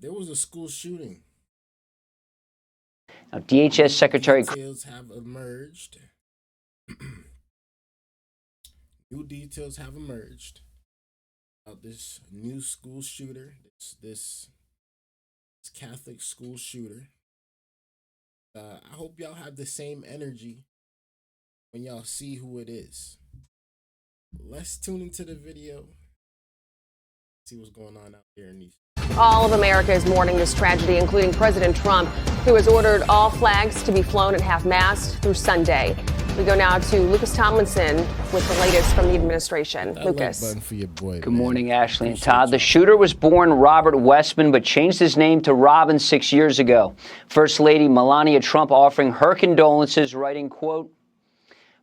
There was a school shooting. Now, DHS Secretary... Details have emerged. New details have emerged about this new school shooter, this Catholic school shooter. I hope y'all have the same energy when y'all see who it is. Let's tune into the video. See what's going on out there in these. All of America is mourning this tragedy, including President Trump, who has ordered all flags to be flown at half-mast through Sunday. We go now to Lucas Tomlinson with the latest from the administration. Lucas. Like button for your boy, Good morning, Ashley and Todd. The shooter was born Robert Westman, but changed his name to Robin 6 years ago. First Lady Melania Trump offering her condolences, writing, quote,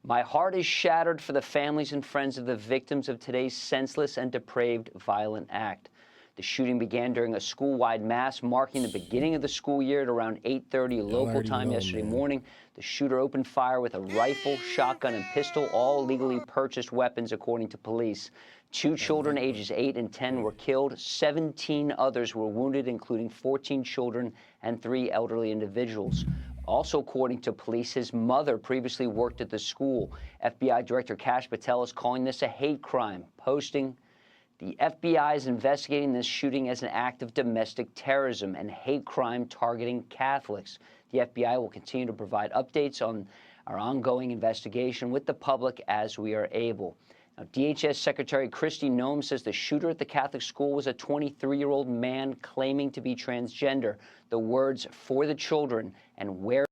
"My heart is shattered for the families and friends of the victims of today's senseless and depraved violent act. The shooting began during a school-wide mass marking the beginning of the school year at around 8:30 local time yesterday morning. The shooter opened fire with a rifle, shotgun, and pistol, all legally purchased weapons, according to police. 2 children ages 8 and 10 were killed. 17 others were wounded, including 14 children and 3 elderly individuals. Also, according to police, his mother previously worked at the school. FBI Director Kash Patel is calling this a hate crime, posting, "The FBI is investigating this shooting as an act of domestic terrorism and hate crime targeting Catholics. The FBI will continue to provide updates on our ongoing investigation with the public as we are able." Now, DHS Secretary Kristi Noem says the shooter at the Catholic school was a 23-year-old man claiming to be transgender. The words "for the children" and "where..."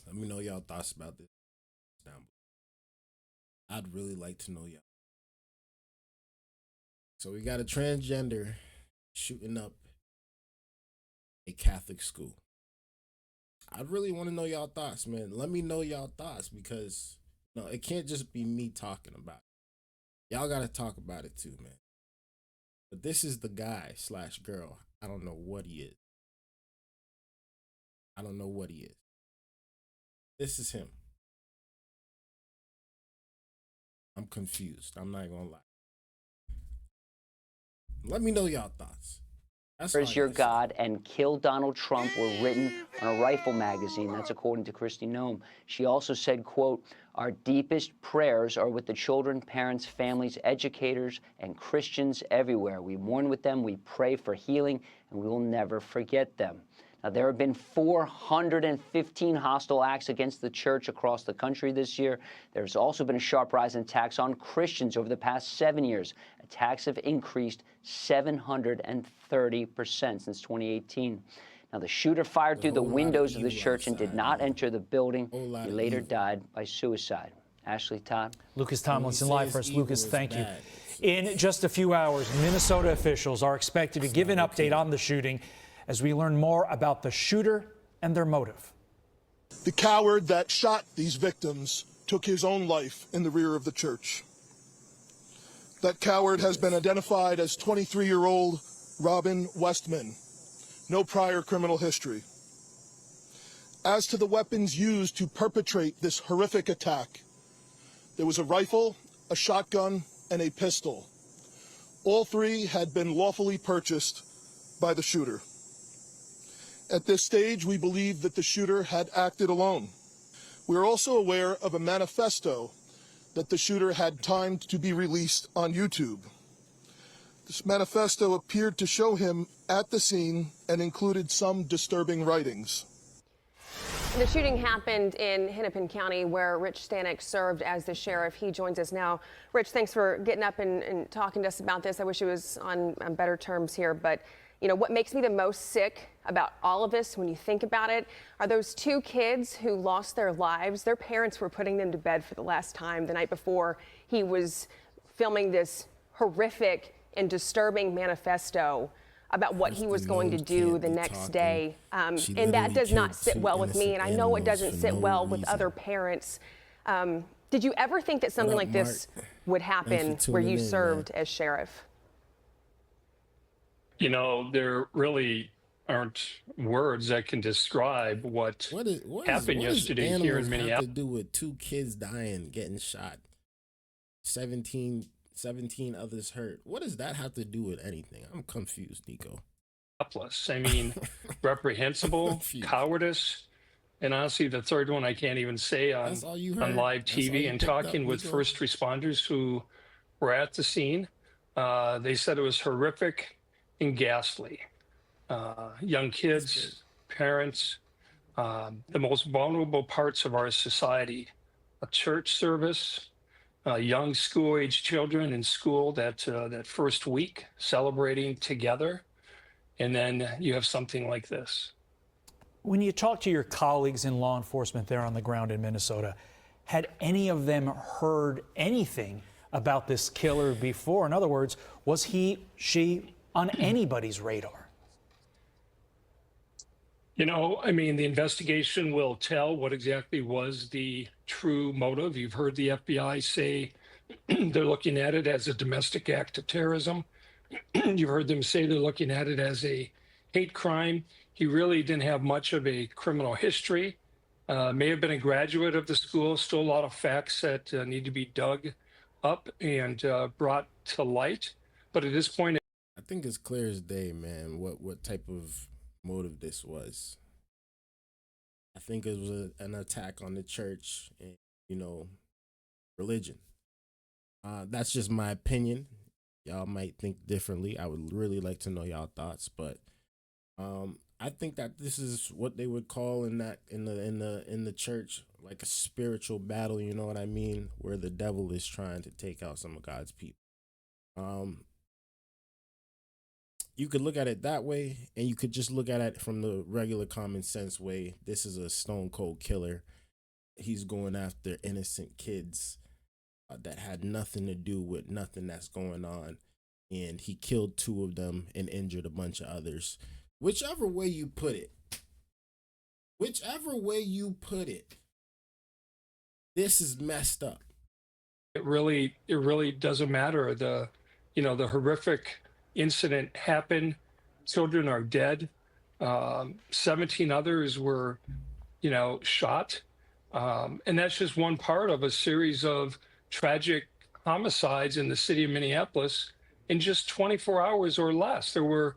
Let me know y'all thoughts about this. I'd really like to know y'all. So we got a transgender shooting up a Catholic school. I really want to know y'all thoughts, man. Let me know y'all thoughts, because no, it can't just be me talking about it. Y'all got to talk about it too, man. But this is the guy / girl. I don't know what he is. I don't know what he is. This is him. I'm confused. I'm not gonna lie. Let me know y'all thoughts. Where's your God and Kill Donald Trump were written on a Rifle magazine. That's according to Kristi Noem. She also said, quote, "Our deepest prayers are with the children, parents, families, educators, and Christians everywhere. We mourn with them, we pray for healing, and we will never forget them." Now, there have been 415 hostile acts against the church across the country this year. There's also been a sharp rise in attacks on Christians over the past 7 years. Attacks have increased 730% since 2018. Now, the shooter fired through the windows of the church and did not enter the building. He later died by suicide. Ashley, Todd. Lucas Tomlinson live for us. Lucas, thank you. In just a few hours, Minnesota officials are expected to give an update on the shooting as we learn more about the shooter and their motive. The coward that shot these victims took his own life in the rear of the church. That coward has been identified as 23-year-old Robin Westman. No prior criminal history. As to the weapons used to perpetrate this horrific attack, there was a rifle, a shotgun, and a pistol. All 3 had been lawfully purchased by the shooter. At this stage, we believe that the shooter had acted alone. We are also aware of a manifesto that the shooter had timed to be released on YouTube. This manifesto appeared to show him at the scene and included some disturbing writings. The shooting happened in Hennepin County, where Rich Stanek served as the sheriff. He joins us now. Rich, thanks for getting up and talking to us about this. I wish it was on better terms here, but you know, what makes me the most sick about all of this, when you think about it, are those 2 kids who lost their lives. Their parents were putting them to bed for the last time the night before he was filming this horrific and disturbing manifesto about what he was going to do the next day. And that does not sit well with me, and I know it doesn't sit well with other parents. Did you ever think that something like this would happen where you served as sheriff? You know, there really aren't words that can describe what happened yesterday here in Minneapolis. Have to do with 2 kids dying, getting shot, 17 17 others hurt. What does that have to do with anything? I'm confused, Nico. I mean, reprehensible, Confused. cowardice, and honestly, the third one I can't even say That's all you heard? on live That's all TV. you And picked up, talking with Nico? first responders who were at the scene, they said it was horrific and ghastly. Young kids, parents, the most vulnerable parts of our society, a church service, young school-age children in school that first week celebrating together, and then you have something like this. When you talk to your colleagues in law enforcement there on the ground in Minnesota, had any of them heard anything about this killer before? In other words, was she on anybody's radar? You know, I mean, the investigation will tell what exactly was the true motive. You've heard the FBI say they're looking at it as a domestic act of terrorism. You've heard them say they're looking at it as a hate crime. He really didn't have much of a criminal history. May have been a graduate of the school. Still a lot of facts that need to be dug up and brought to light. But at this point, I think it's clear as day, man, what type of motive this was. I think it was an attack on the church and, you know, religion. That's just my opinion. Y'all might think differently. I would really like to know y'all thoughts, but I think that this is what they would call in the church like a spiritual battle. You know what I mean? Where the devil is trying to take out some of God's people. You could look at it that way, and you could just look at it from the regular common sense way. This is a stone cold killer. He's going after innocent kids that had nothing to do with nothing that's going on. And he killed 2 of them and injured a bunch of others. Whichever way you put it, this is messed up. it really doesn't matter. The horrific incident happened. Children are dead. 17 others were, shot. And that's just one part of a series of tragic homicides in the city of Minneapolis in just 24 hours or less. There were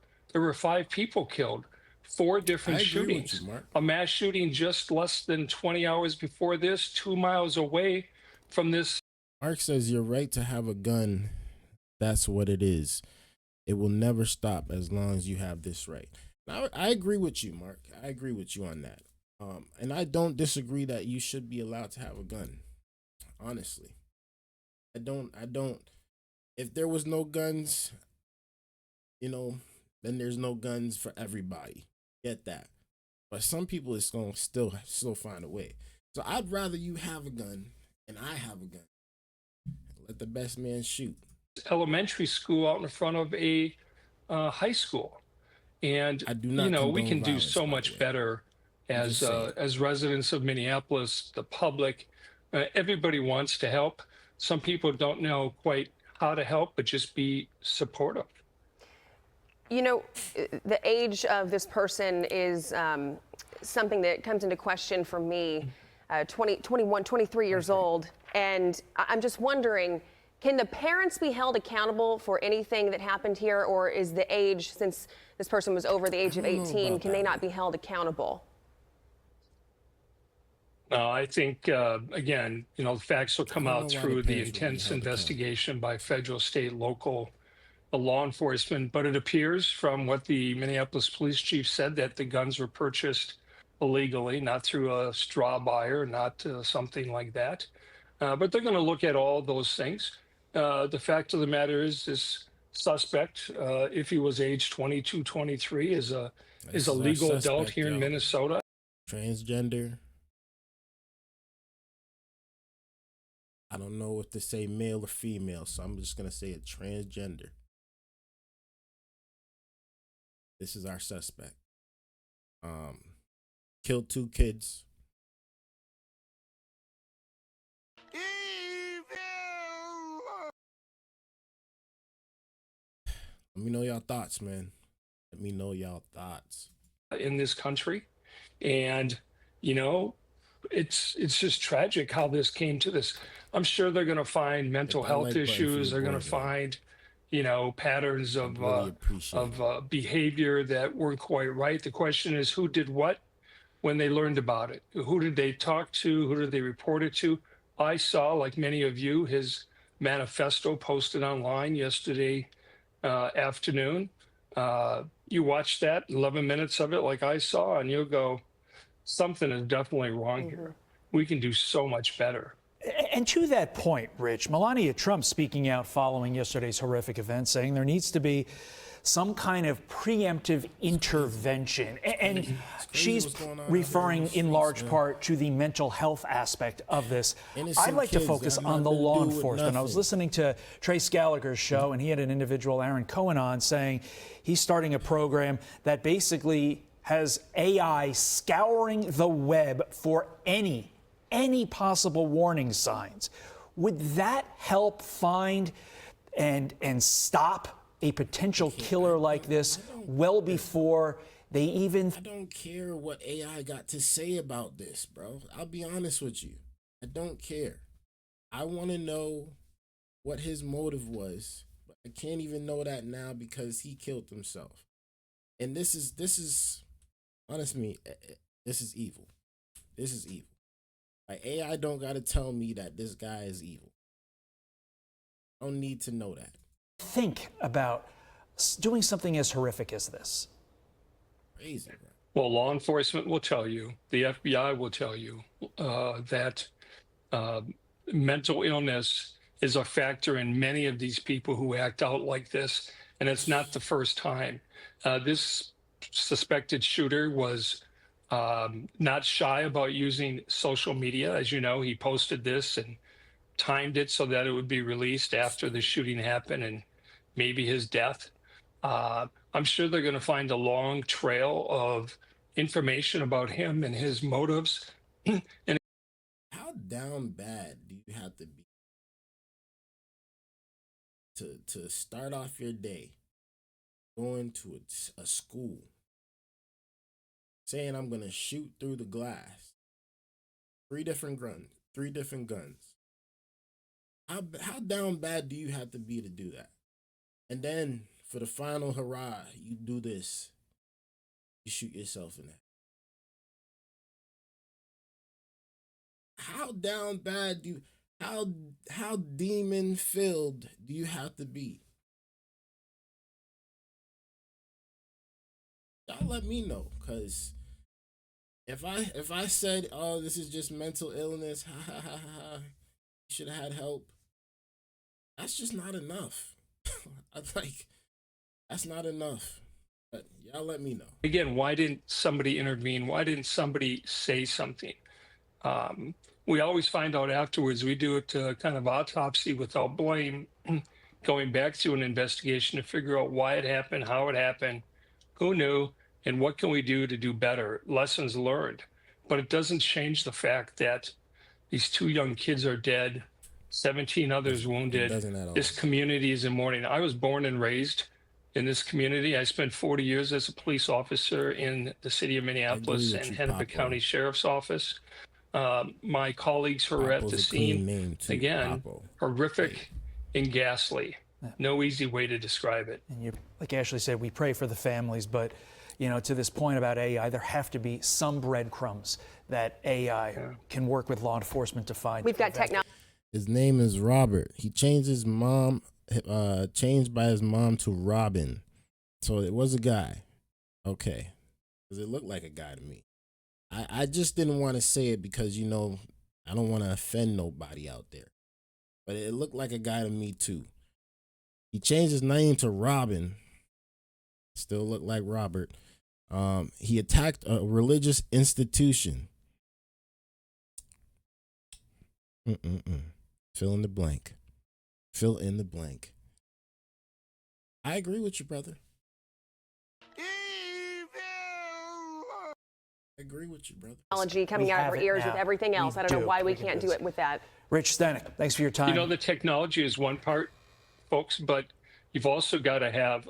5 people killed, 4 different shootings. A mass shooting just less than 20 hours before this, 2 miles away from this. Mark says your right to have a gun, that's what it is. It will never stop as long as you have this right. Now, I agree with you, Mark. I agree with you on that. And I don't disagree that you should be allowed to have a gun. Honestly. I don't. If there was no guns, then there's no guns for everybody. Get that. But some people is going to still find a way. So I'd rather you have a gun and I have a gun. Let the best man shoot. Elementary school out in front of a high school. And, I do not we can do violence, so much better as residents of Minneapolis, the public. Everybody wants to help. Some people don't know quite how to help, but just be supportive. The age of this person is something that comes into question for me. 21, 23 years old. And I'm just wondering, can the parents be held accountable for anything that happened here? Or is the age, since this person was over the age of 18, can they not be held accountable? No, I think, again, the facts will come out through the intense investigation by federal, state, local law enforcement. But it appears from what the Minneapolis police chief said that the guns were purchased illegally, not through a straw buyer, not something like that. But they're going to look at all those things. The fact of the matter is this suspect, if he was age 22, 23, is a legal adult here in Minnesota. Transgender. I don't know if to say male or female, so I'm just going to say a transgender. This is our suspect. Killed 2 kids. Let me know y'all thoughts, man. In this country. And, it's just tragic how this came to this. I'm sure they're going to find mental Hit that health like button for issues. your They're going boy, to man. find, patterns I'd really appreciate it. of behavior that weren't quite right. The question is, who did what when they learned about it? Who did they talk to? Who did they report it to? I saw, like many of you, his manifesto posted online yesterday afternoon. You watch that 11 minutes of it, like I saw, and you'll go, something is definitely wrong here. We can do so much better. And to that point, Rich, Melania Trump speaking out following yesterday's horrific event, saying there needs to be some kind of preemptive intervention. And she's referring in large part to the mental health aspect of this. I'd like to focus on the law enforcement. I was listening to Trace Gallagher's show, and he had an individual, Aaron Cohen, on saying he's starting a program that basically has AI scouring the web for any possible warning signs. Would that help find and stop a potential killer like this well before they even... I don't care what AI got to say about this, bro. I'll be honest with you. I don't care. I want to know what his motive was, but I can't even know that now because he killed himself. And this is honestly, this is evil. This is evil. Like, AI don't got to tell me that this guy is evil. I don't need to know that. Think about doing something as horrific as this. Crazy, bro. Well, law enforcement will tell you, the FBI will tell you that mental illness is a factor in many of these people who act out like this. And it's not the first time. This suspected shooter was not shy about using social media. As you know, he posted this and timed it so that it would be released after the shooting happened and maybe his death. I'm sure they're going to find a long trail of information about him and his motives. And how down bad do you have to be to start off your day going to a school saying I'm going to shoot through the glass? Three different guns. How down bad do you have to be to do that? And then for the final hurrah, you do this. You shoot yourself in that. How down bad do you, how demon filled do you have to be? Y'all let me know, cause if I said, oh, this is just mental illness, you should have had help. That's just not enough. That's not enough. But y'all let me know. again, why didn't somebody intervene? Why didn't somebody say something? We always find out afterwards. We do it kind of autopsy without blame, going back to an investigation to figure out why it happened, how it happened, who knew, and what can we do to do better, lessons learned. But it doesn't change the fact that these two young kids are dead, 17 others wounded. doesn't at all. This community is in mourning. I was born and raised in this community. I spent 40 years as a police officer in the city of Minneapolis and Hennepin County Sheriff's Office. My colleagues who were at the scene, again, horrific and ghastly. No easy way to describe it. And like Ashley said, we pray for the families, but to this point about AI, there have to be some breadcrumbs that AI can work with law enforcement to find. We've got technology. His name is Robert. He changed his mom, changed by his mom to Robin. So it was a guy. Okay. Because it looked like a guy to me. I just didn't want to say it because, I don't want to offend nobody out there. But it looked like a guy to me too. He changed his name to Robin. Still looked like Robert. He attacked a religious institution. Fill in the blank. Fill in the blank. I agree with you, brother. I agree with you, brother. Technology coming out of our ears with everything else. I don't know why we can't do it with that. Rich Stanek, thanks for your time. The technology is one part, folks, but you've also got to have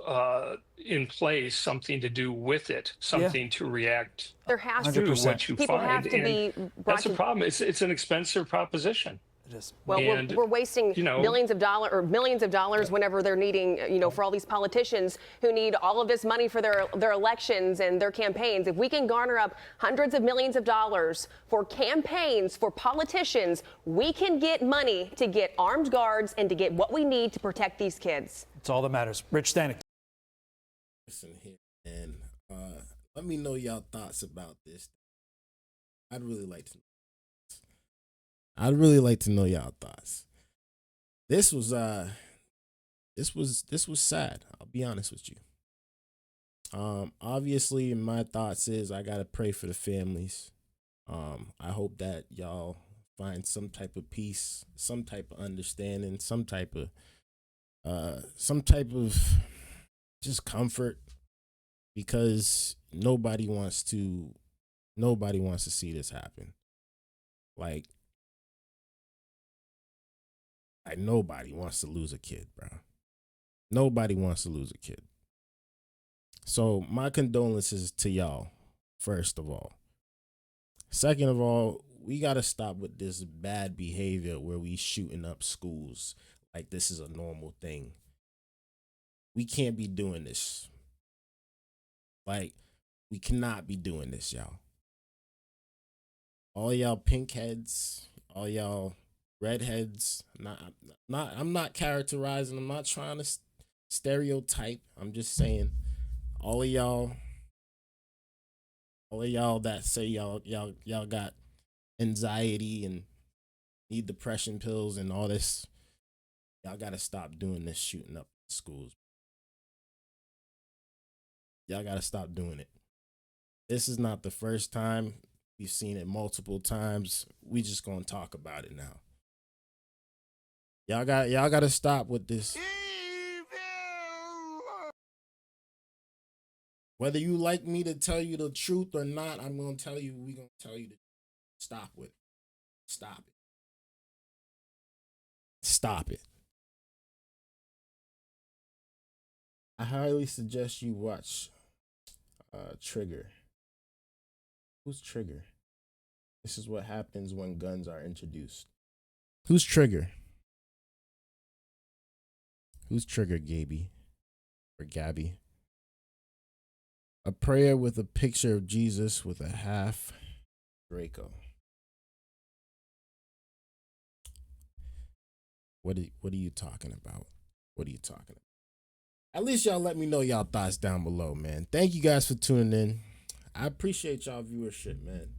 in place something to do with it, something to react There has to to 100%. what you people find. have to And be brought that's the to. problem. It's an expensive proposition. It is. Well, And, we're wasting you know, billions of dollars or millions of dollars whenever they're needing, for all these politicians who need all of this money for their elections and their campaigns. If we can garner up hundreds of millions of dollars for campaigns, for politicians, we can get money to get armed guards and to get what we need to protect these kids. It's all that matters. Rich Stanek. Listen here, and let me know y'all thoughts about this. I'd really like to. I'd really like to know y'all thoughts. This was sad. I'll be honest with you. Obviously, my thoughts is I gotta pray for the families. I hope that y'all find some type of peace, some type of understanding, some type of just comfort, because nobody wants to see this happen. Like nobody wants to lose a kid, bro. Nobody wants to lose a kid. So my condolences to y'all, first of all. Second of all, we got to stop with this bad behavior where we shooting up schools like this is a normal thing. We can't be doing this. Like, we cannot be doing this, y'all. All y'all pink heads, all y'all redheads. I'm not characterizing. I'm not trying to stereotype. I'm just saying, all of y'all that say y'all got anxiety and need depression pills and all this, y'all gotta stop doing this shooting up schools. Y'all gotta stop doing it. This is not the first time. We've seen it multiple times. We just gonna talk about it now. Y'all gotta stop with this. Whether you like me to tell you the truth or not, I'm gonna tell you. We gonna tell you to stop with it. Stop it. Stop it. I highly suggest you watch Trigger. Who's Trigger? This is what happens when guns are introduced. Who's Trigger? Who's Trigger, Gaby? Or Gabby? A prayer with a picture of Jesus with a half Draco. What are you talking about? What are you talking about? At least y'all let me know y'all thoughts down below, man. Thank you guys for tuning in. I appreciate y'all viewership, man.